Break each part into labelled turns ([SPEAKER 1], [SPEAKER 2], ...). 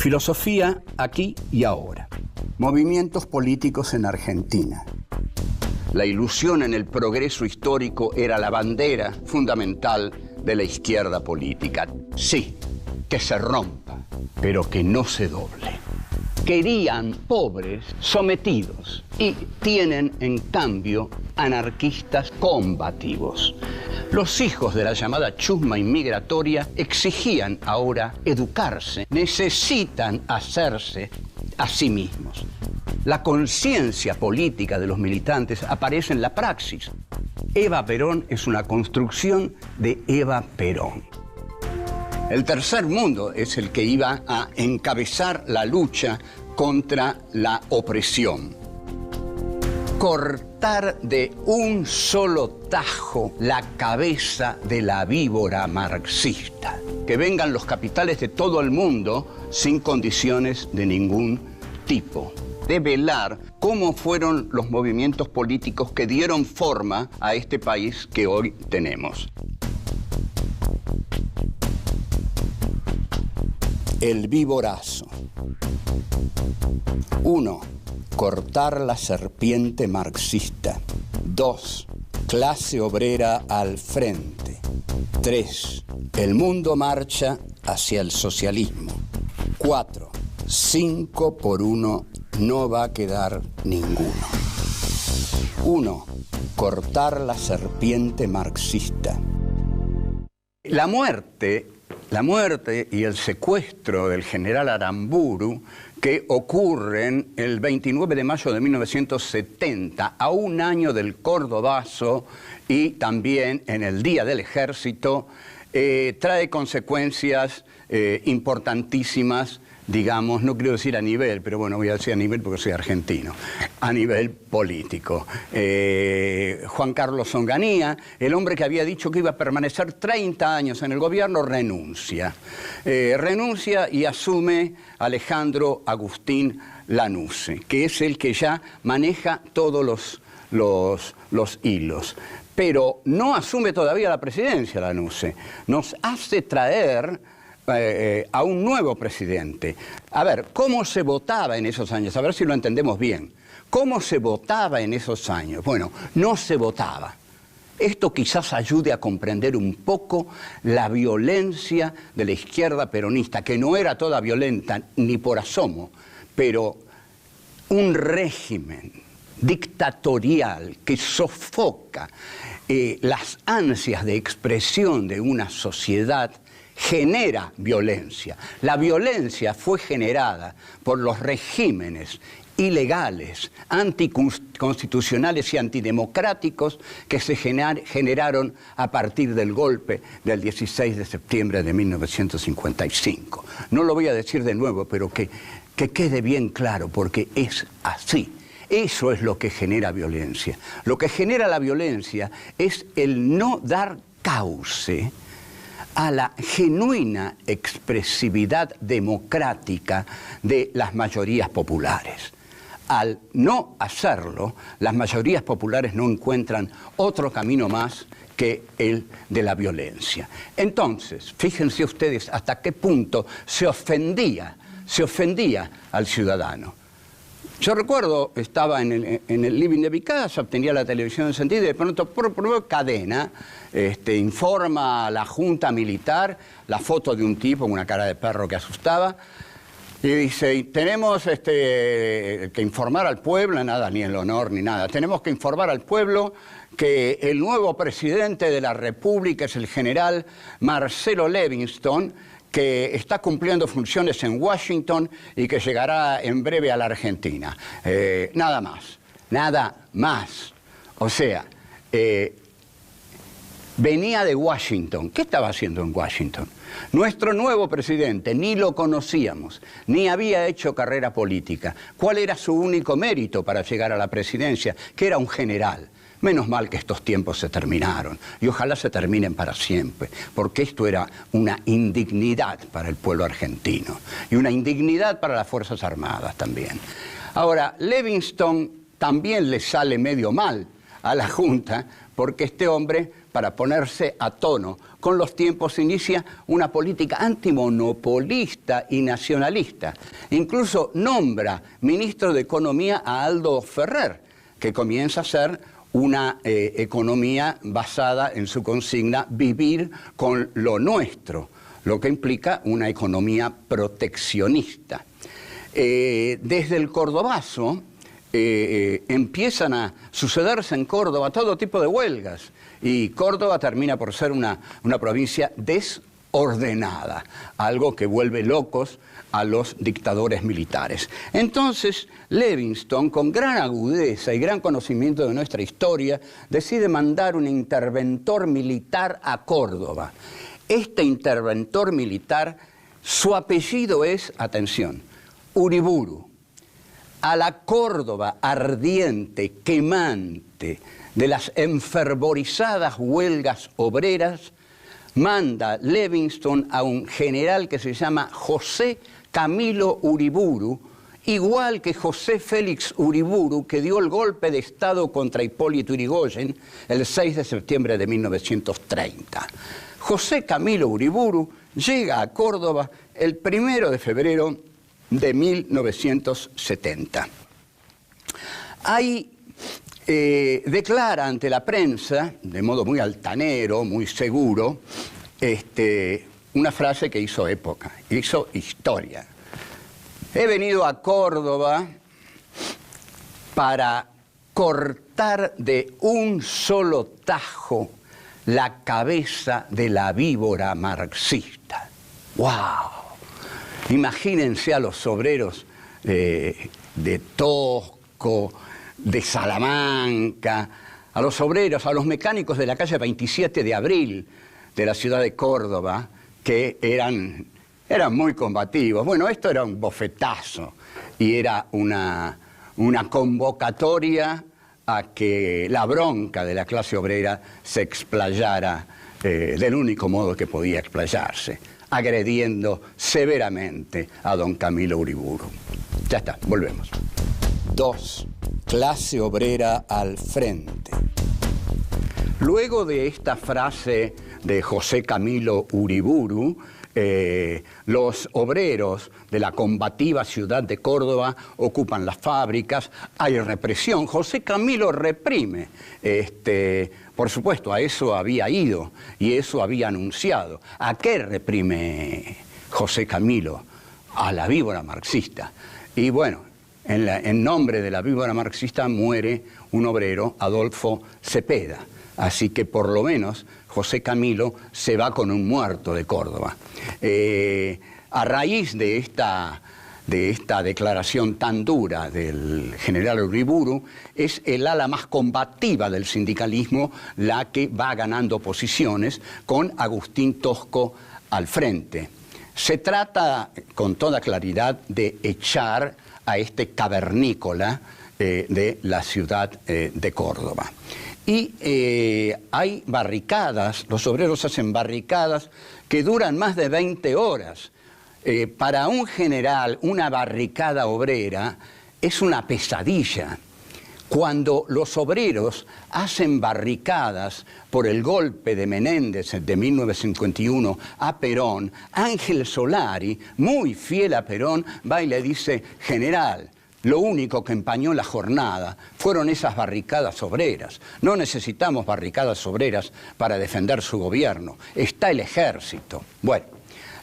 [SPEAKER 1] Filosofía aquí y ahora. Movimientos políticos en Argentina. La ilusión en el progreso histórico era la bandera fundamental de la izquierda política. Sí, que se rompa, pero que no se doble. Querían pobres sometidos y tienen, en cambio, anarquistas combativos. Los hijos de la llamada chusma inmigratoria exigían ahora educarse, necesitan hacerse a sí mismos. La conciencia política de los militantes aparece en la praxis. Eva Perón es una construcción de Eva Perón. El tercer mundo es el que iba a encabezar la lucha contra la opresión. Cortar de un solo tajo la cabeza de la víbora marxista. Que vengan los capitales de todo el mundo sin condiciones de ningún tipo. Develar cómo fueron los movimientos políticos que dieron forma a este país que hoy tenemos. El víborazo. 1. Cortar la serpiente marxista. 2. Clase obrera al frente. 3. El mundo marcha hacia el socialismo. 4. 5 por 1 no va a quedar ninguno. 1. Cortar la serpiente marxista. La muerte y el secuestro del general Aramburu, que ocurren el 29 de mayo de 1970, a un año del Cordobazo y también en el Día del Ejército, trae consecuencias importantísimas, digamos, no quiero decir a nivel, pero bueno, voy a decir a nivel porque soy argentino, a nivel político. Juan Carlos Onganía, el hombre que había dicho que iba a permanecer 30 años en el gobierno, renuncia. Renuncia y asume Alejandro Agustín Lanusse, que es el que ya maneja todos los hilos. Pero no asume todavía la presidencia Lanusse. Nos hace traer a un nuevo presidente. A ver, ¿cómo se votaba en esos años? A ver si lo entendemos bien. ¿Cómo se votaba en esos años? Bueno, no se votaba. Esto quizás ayude a comprender un poco la violencia de la izquierda peronista, que no era toda violenta ni por asomo, pero un régimen dictatorial que sofoca las ansias de expresión de una sociedad genera violencia. La violencia fue generada por los regímenes ilegales, anticonstitucionales y antidemocráticos que se generaron a partir del golpe del 16 de septiembre de 1955. No lo voy a decir de nuevo, pero que quede bien claro, porque es así. Eso es lo que genera violencia. Lo que genera la violencia es el no dar cauce a la genuina expresividad democrática de las mayorías populares. Al no hacerlo, las mayorías populares no encuentran otro camino más que el de la violencia. Entonces, fíjense ustedes hasta qué punto se ofendía al ciudadano. Yo recuerdo, estaba en el living de mi casa, tenía la televisión encendida y de pronto, por cadena, informa a la junta militar la foto de un tipo con una cara de perro que asustaba y dice, tenemos que informar al pueblo, nada, ni el honor ni nada, tenemos que informar al pueblo que el nuevo presidente de la República es el general Marcelo Levingston, que está cumpliendo funciones en Washington y que llegará en breve a la Argentina. Nada más. O sea, venía de Washington. ¿Qué estaba haciendo en Washington? Nuestro nuevo presidente ni lo conocíamos, ni había hecho carrera política. ¿Cuál era su único mérito para llegar a la presidencia? Que era un general. Menos mal que estos tiempos se terminaron y ojalá se terminen para siempre, porque esto era una indignidad para el pueblo argentino y una indignidad para las Fuerzas Armadas también. Ahora, Levingston también le sale medio mal a la Junta porque este hombre para ponerse a tono con los tiempos, inicia una política antimonopolista y nacionalista. Incluso nombra ministro de Economía a Aldo Ferrer, que comienza a ser una economía basada en su consigna vivir con lo nuestro, lo que implica una economía proteccionista. Desde el cordobazo empiezan a sucederse en Córdoba todo tipo de huelgas y Córdoba termina por ser una provincia desordenada, algo que vuelve locos a los dictadores militares. Entonces, Levingston, con gran agudeza y gran conocimiento de nuestra historia, decide mandar un interventor militar a Córdoba. Este interventor militar, su apellido es, atención, Uriburu. A la Córdoba ardiente, quemante, de las enfervorizadas huelgas obreras, manda Levingston a un general que se llama José Camilo Uriburu, igual que José Félix Uriburu, que dio el golpe de Estado contra Hipólito Yrigoyen el 6 de septiembre de 1930. José Camilo Uriburu llega a Córdoba el 1 de febrero de 1970. Ahí declara ante la prensa, de modo muy altanero, muy seguro, una frase que hizo época, hizo historia. He venido a Córdoba para cortar de un solo tajo la cabeza de la víbora marxista. ¡Wow! Imagínense a los obreros de Tosco, de Salamanca, a los obreros, a los mecánicos de la calle 27 de Abril de la ciudad de Córdoba, que eran muy combativos. Bueno, esto era un bofetazo y era una convocatoria a que la bronca de la clase obrera se explayara del único modo que podía explayarse, agrediendo severamente a don Camilo Uriburu. Ya está, volvemos. 2. Clase obrera al frente. Luego de esta frase de José Camilo Uriburu, los obreros de la combativa ciudad de Córdoba ocupan las fábricas, hay represión. José Camilo reprime, por supuesto, a eso había ido y eso había anunciado. ¿A qué reprime José Camilo? A la víbora marxista. Y bueno, en nombre de la víbora marxista muere un obrero, Adolfo Cepeda. Así que por lo menos José Camilo se va con un muerto de Córdoba. A raíz de esta declaración tan dura del general Uriburu, es el ala más combativa del sindicalismo la que va ganando posiciones con Agustín Tosco al frente. Se trata con toda claridad de echar a este cavernícola de la ciudad de Córdoba. Y hay barricadas, los obreros hacen barricadas que duran más de 20 horas. Para un general, una barricada obrera es una pesadilla. Cuando los obreros hacen barricadas por el golpe de Menéndez de 1951 a Perón, Ángel Solari, muy fiel a Perón, va y le dice: general, lo único que empañó la jornada fueron esas barricadas obreras. No necesitamos barricadas obreras para defender su gobierno. Está el ejército. Bueno,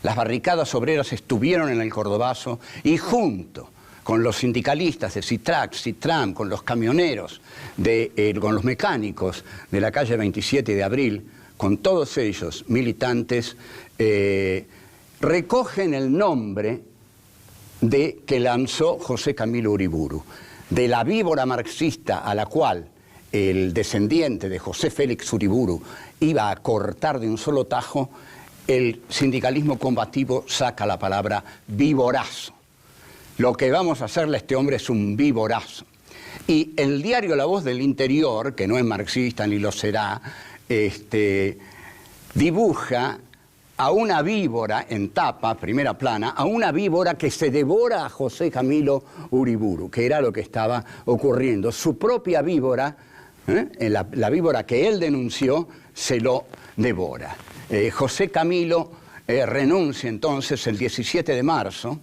[SPEAKER 1] las barricadas obreras estuvieron en el Cordobazo y junto con los sindicalistas de Citrac, Citram, con los camioneros, con los mecánicos de la calle 27 de Abril, con todos ellos militantes, recogen el nombre que lanzó José Camilo Uriburu, de la víbora marxista a la cual el descendiente de José Félix Uriburu iba a cortar de un solo tajo. El sindicalismo combativo saca la palabra víborazo. Lo que vamos a hacerle a este hombre es un víborazo. Y el diario La Voz del Interior, que no es marxista ni lo será, dibuja a una víbora en tapa, primera plana, a una víbora que se devora a José Camilo Uriburu, que era lo que estaba ocurriendo. Su propia víbora La víbora que él denunció se lo devora. José Camilo renuncia entonces el 17 de marzo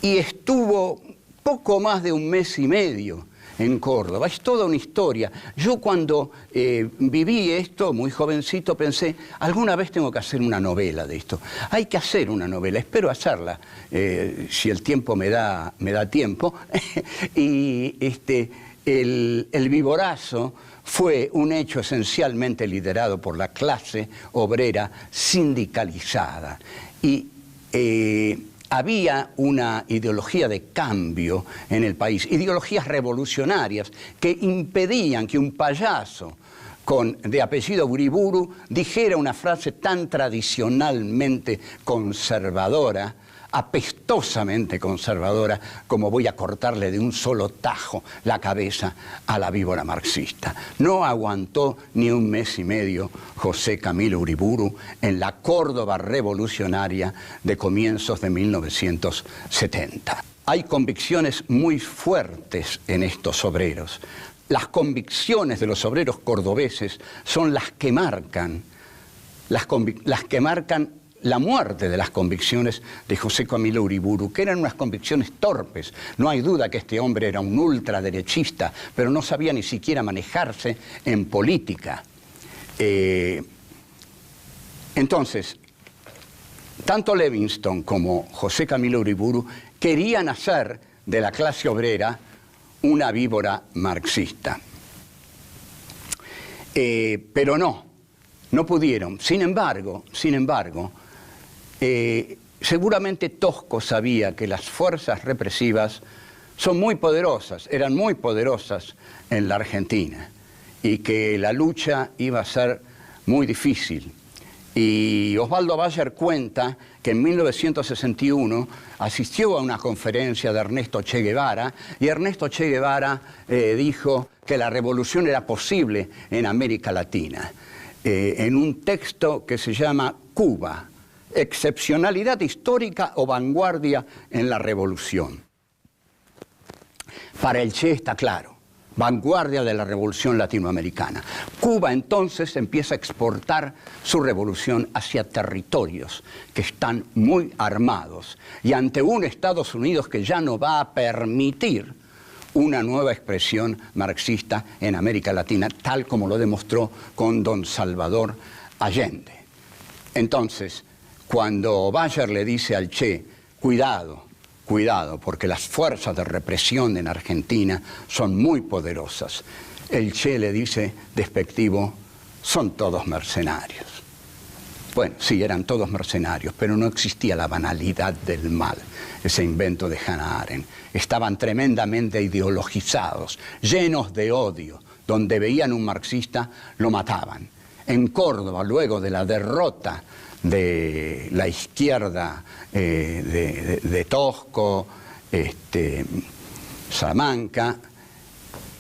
[SPEAKER 1] y estuvo poco más de un mes y medio en Córdoba. Es toda una historia. Yo cuando viví esto, muy jovencito, pensé, alguna vez tengo que hacer una novela de esto. Hay que hacer una novela, espero hacerla, si el tiempo me da tiempo. Y el viborazo fue un hecho esencialmente liderado por la clase obrera sindicalizada. Y había una ideología de cambio en el país, ideologías revolucionarias que impedían que un payaso de apellido Uriburu dijera una frase tan tradicionalmente conservadora, apestosamente conservadora, como voy a cortarle de un solo tajo la cabeza a la víbora marxista. No aguantó ni un mes y medio José Camilo Uriburu en la Córdoba revolucionaria de comienzos de 1970. Hay convicciones muy fuertes en estos obreros. Las convicciones de los obreros cordobeses son las que marcan la muerte de las convicciones de José Camilo Uriburu, que eran unas convicciones torpes. No hay duda que este hombre era un ultraderechista, pero no sabía ni siquiera manejarse en política. Entonces, tanto Levingston como José Camilo Uriburu querían hacer de la clase obrera una víbora marxista. Pero no pudieron. Sin embargo, seguramente Tosco sabía que las fuerzas represivas son muy poderosas, eran muy poderosas en la Argentina, y que la lucha iba a ser muy difícil. Y Osvaldo Bayer cuenta que en 1961 asistió a una conferencia de Ernesto Che Guevara, y Ernesto Che Guevara dijo que la revolución era posible en América Latina, en un texto que se llama Cuba, excepcionalidad histórica o vanguardia en la revolución. Para el Che está claro, vanguardia de la revolución latinoamericana. Cuba entonces empieza a exportar su revolución hacia territorios que están muy armados y ante un Estados Unidos que ya no va a permitir una nueva expresión marxista en América Latina, tal como lo demostró con don Salvador Allende. Entonces, cuando Bayer le dice al Che, cuidado, porque las fuerzas de represión en Argentina son muy poderosas, el Che le dice, despectivo, son todos mercenarios. Bueno, sí, eran todos mercenarios, pero no existía la banalidad del mal, ese invento de Hannah Arendt. Estaban tremendamente ideologizados, llenos de odio. Donde veían un marxista, lo mataban. En Córdoba, luego de la derrota de la izquierda de Tosco, Salamanca,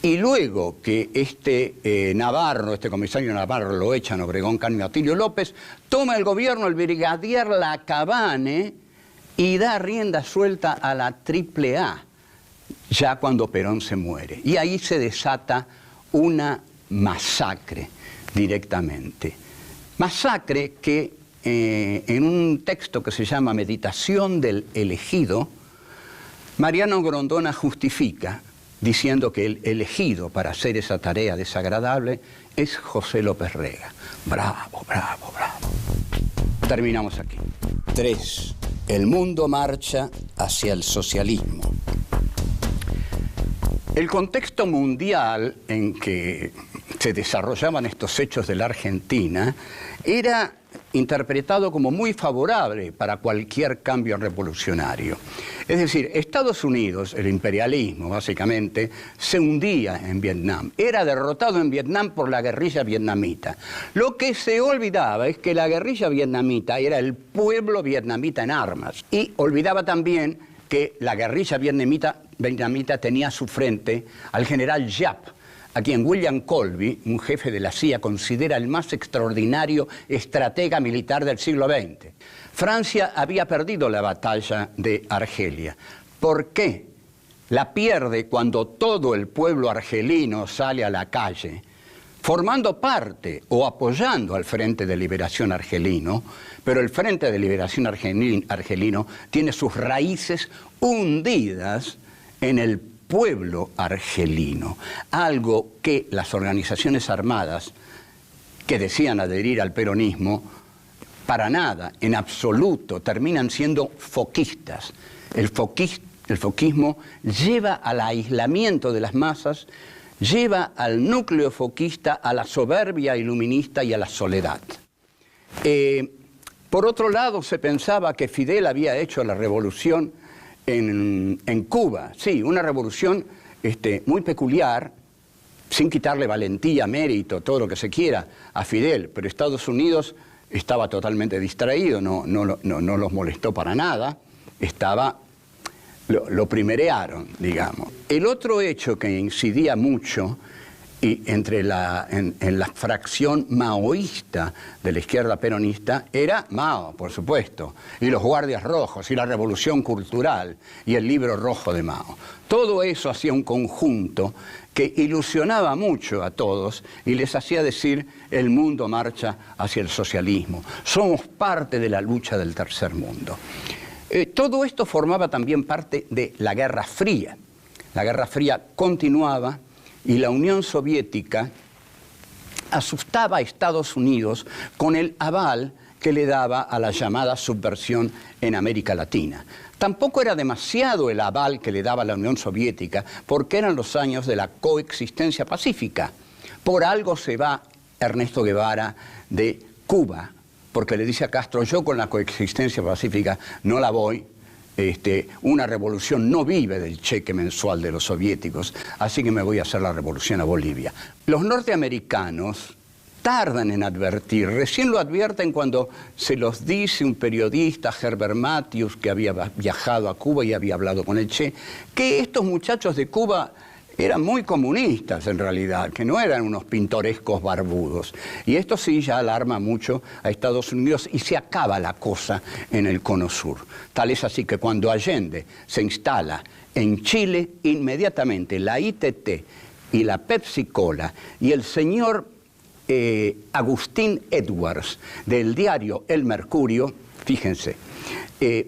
[SPEAKER 1] y luego que este comisario Navarro lo echan Obregón, Carmen Atilio López, toma el gobierno el brigadier Lacabane y da rienda suelta a la AAA, ya cuando Perón se muere. Y ahí se desata una masacre directamente. Masacre que en un texto que se llama Meditación del Elegido, Mariano Grondona justifica diciendo que el elegido para hacer esa tarea desagradable es José López Rega. Bravo, bravo, bravo. Terminamos aquí.
[SPEAKER 2] 3. El mundo marcha hacia el socialismo.
[SPEAKER 1] El contexto mundial en que se desarrollaban estos hechos de la Argentina era interpretado como muy favorable para cualquier cambio revolucionario. Es decir, Estados Unidos, el imperialismo básicamente, se hundía en Vietnam. Era derrotado en Vietnam por la guerrilla vietnamita. Lo que se olvidaba es que la guerrilla vietnamita era el pueblo vietnamita en armas. Y olvidaba también que la guerrilla vietnamita tenía a su frente al general Giap, a quien William Colby, un jefe de la CIA, considera el más extraordinario estratega militar del siglo XX. Francia había perdido la batalla de Argelia. ¿Por qué? la pierde cuando todo el pueblo argelino sale a la calle, formando parte o apoyando al Frente de Liberación Argelino, pero el Frente de Liberación Argelino tiene sus raíces hundidas en el pueblo argelino, algo que las organizaciones armadas que decían adherir al peronismo, para nada, en absoluto, terminan siendo foquistas. El foquismo lleva al aislamiento de las masas, lleva al núcleo foquista a la soberbia iluminista y a la soledad. Por otro lado, se pensaba que Fidel había hecho la revolución en Cuba. Sí, una revolución muy peculiar, sin quitarle valentía, mérito, todo lo que se quiera a Fidel, pero Estados Unidos estaba totalmente distraído, no los molestó para nada, lo primerearon, digamos. El otro hecho que incidía mucho en la fracción maoísta de la izquierda peronista era Mao, por supuesto, y los guardias rojos, y la revolución cultural, y el libro rojo de Mao. Todo eso hacía un conjunto que ilusionaba mucho a todos y les hacía decir: el mundo marcha hacia el socialismo, somos parte de la lucha del tercer mundo. Todo esto formaba también parte de la Guerra Fría. La Guerra Fría continuaba y la Unión Soviética asustaba a Estados Unidos con el aval que le daba a la llamada subversión en América Latina. Tampoco era demasiado el aval que le daba la Unión Soviética, porque eran los años de la coexistencia pacífica. Por algo se va Ernesto Guevara de Cuba, porque le dice a Castro: yo con la coexistencia pacífica no la voy. Una revolución no vive del cheque mensual de los soviéticos, así que me voy a hacer la revolución a Bolivia. Los norteamericanos tardan en advertir, recién lo advierten cuando se los dice un periodista, Herbert Matthews, que había viajado a Cuba y había hablado con el Che, que estos muchachos de Cuba eran muy comunistas en realidad, que no eran unos pintorescos barbudos. Y esto sí ya alarma mucho a Estados Unidos y se acaba la cosa en el Cono Sur. Tal es así que cuando Allende se instala en Chile, inmediatamente la ITT y la Pepsi Cola y el señor Agustín Edwards del diario El Mercurio, fíjense,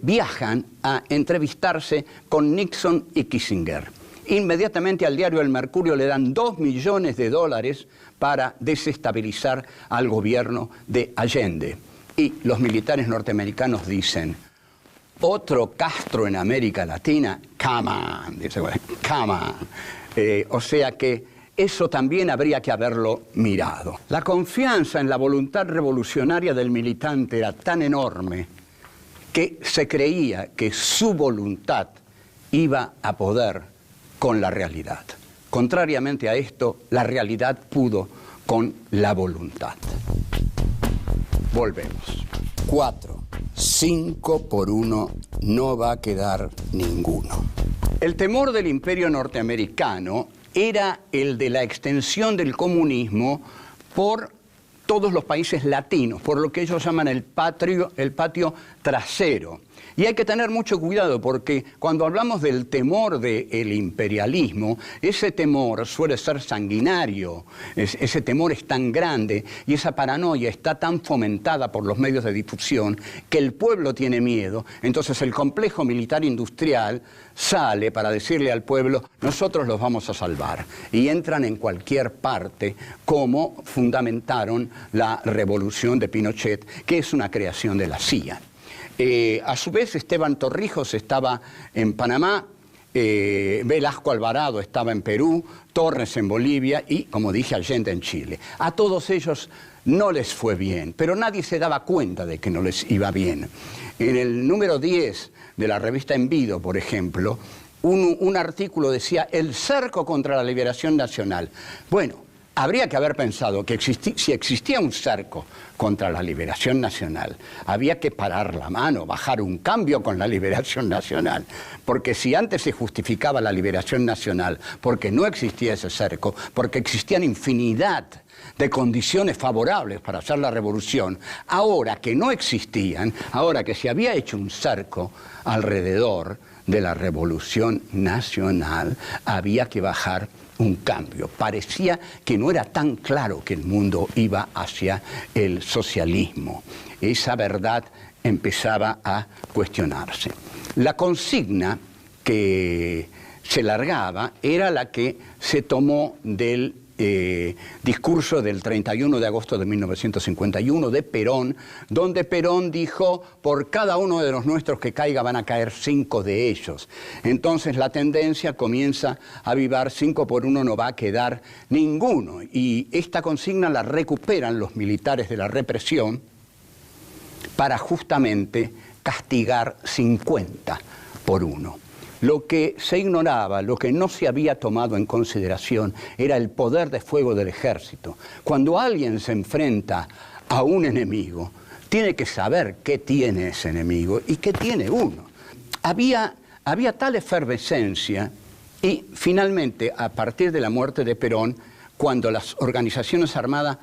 [SPEAKER 1] viajan a entrevistarse con Nixon y Kissinger. Inmediatamente al diario El Mercurio le dan $2 millones para desestabilizar al gobierno de Allende. Y los militares norteamericanos dicen: otro Castro en América Latina, come on, dice, come on. O sea que eso también habría que haberlo mirado. La confianza en la voluntad revolucionaria del militante era tan enorme que se creía que su voluntad iba a poder con la realidad. Contrariamente a esto, la realidad pudo con la voluntad. Volvemos.
[SPEAKER 2] 4. 5 por 1 no va a quedar ninguno.
[SPEAKER 1] El temor del imperio norteamericano era el de la extensión del comunismo por todos los países latinos, por lo que ellos llaman el patio trasero. Y hay que tener mucho cuidado porque cuando hablamos del temor del imperialismo, ese temor suele ser sanguinario, ese temor es tan grande y esa paranoia está tan fomentada por los medios de difusión que el pueblo tiene miedo. Entonces el complejo militar industrial sale para decirle al pueblo: nosotros los vamos a salvar. Y entran en cualquier parte, como fundamentaron la revolución de Pinochet, que es una creación de la CIA. A su vez, Esteban Torrijos estaba en Panamá, Velasco Alvarado estaba en Perú, Torres en Bolivia y, como dije, Allende en Chile. A todos ellos no les fue bien, pero nadie se daba cuenta de que no les iba bien. En el número 10 de la revista Envido, por ejemplo, un artículo decía: el cerco contra la liberación nacional. Bueno, habría que haber pensado que si existía un cerco contra la liberación nacional, había que parar la mano, bajar un cambio con la liberación nacional. Porque si antes se justificaba la liberación nacional porque no existía ese cerco, porque existían infinidad de condiciones favorables para hacer la revolución, ahora que no existían, ahora que se había hecho un cerco alrededor de la revolución nacional, había que bajar un cambio. Parecía que no era tan claro que el mundo iba hacia el socialismo. Esa verdad empezaba a cuestionarse. La consigna que se largaba era la que se tomó del discurso del 31 de agosto de 1951 de Perón, donde Perón dijo: por cada uno de los nuestros que caiga van a caer 5 de ellos. Entonces la tendencia comienza a avivar: 5 por 1 no va a quedar ninguno. Y esta consigna la recuperan los militares de la represión para justamente castigar 50 por 1. Lo que se ignoraba, lo que no se había tomado en consideración, era el poder de fuego del ejército. Cuando alguien se enfrenta a un enemigo, tiene que saber qué tiene ese enemigo y qué tiene uno. Había tal efervescencia y finalmente, a partir de la muerte de Perón, cuando las organizaciones armadas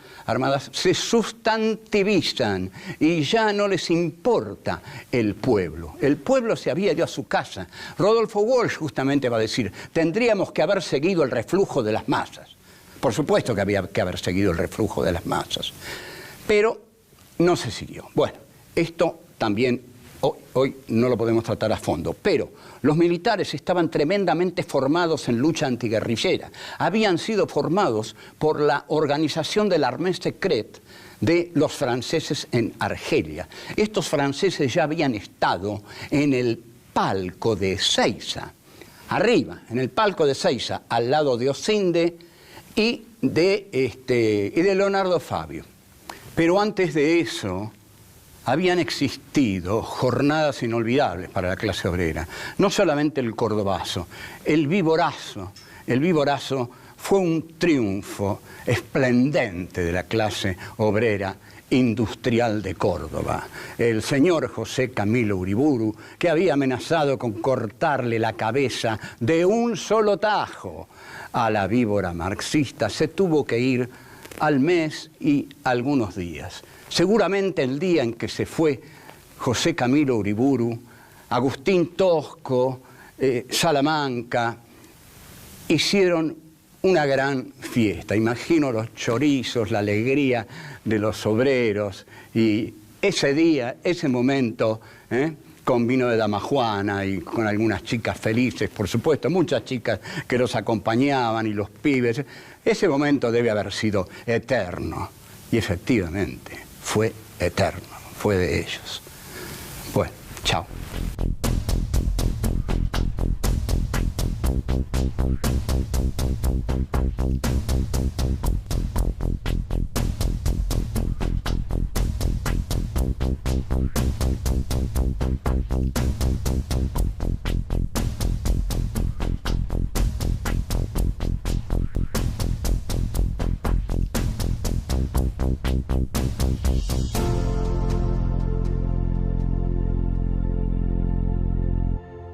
[SPEAKER 1] se sustantivizan y ya no les importa el pueblo. El pueblo se había ido a su casa. Rodolfo Walsh justamente va a decir: tendríamos que haber seguido el reflujo de las masas. Por supuesto que había que haber seguido el reflujo de las masas, pero no se siguió. Bueno, esto también hoy no lo podemos tratar a fondo, pero los militares estaban tremendamente formados en lucha antiguerrillera. Habían sido formados por la organización de la Armée Secrète de los franceses en Argelia. Estos franceses ya habían estado en el palco de Seiza, arriba, en el palco de Seiza, al lado de Osinde y de Leonardo Fabio. Pero antes de eso habían existido jornadas inolvidables para la clase obrera. No solamente el Cordobazo, el Viborazo. El Viborazo fue un triunfo esplendente de la clase obrera industrial de Córdoba. El señor José Camilo Uriburu, que había amenazado con cortarle la cabeza de un solo tajo a la víbora marxista, se tuvo que ir al mes y algunos días. Seguramente el día en que se fue José Camilo Uriburu, Agustín Tosco, Salamanca, hicieron una gran fiesta. Imagino los chorizos, la alegría de los obreros, y ese día, ese momento, con vino de damajuana y con algunas chicas felices, por supuesto, muchas chicas que los acompañaban y los pibes. Ese momento debe haber sido eterno. Y efectivamente, fue eterno, fue de ellos. Bueno, chao.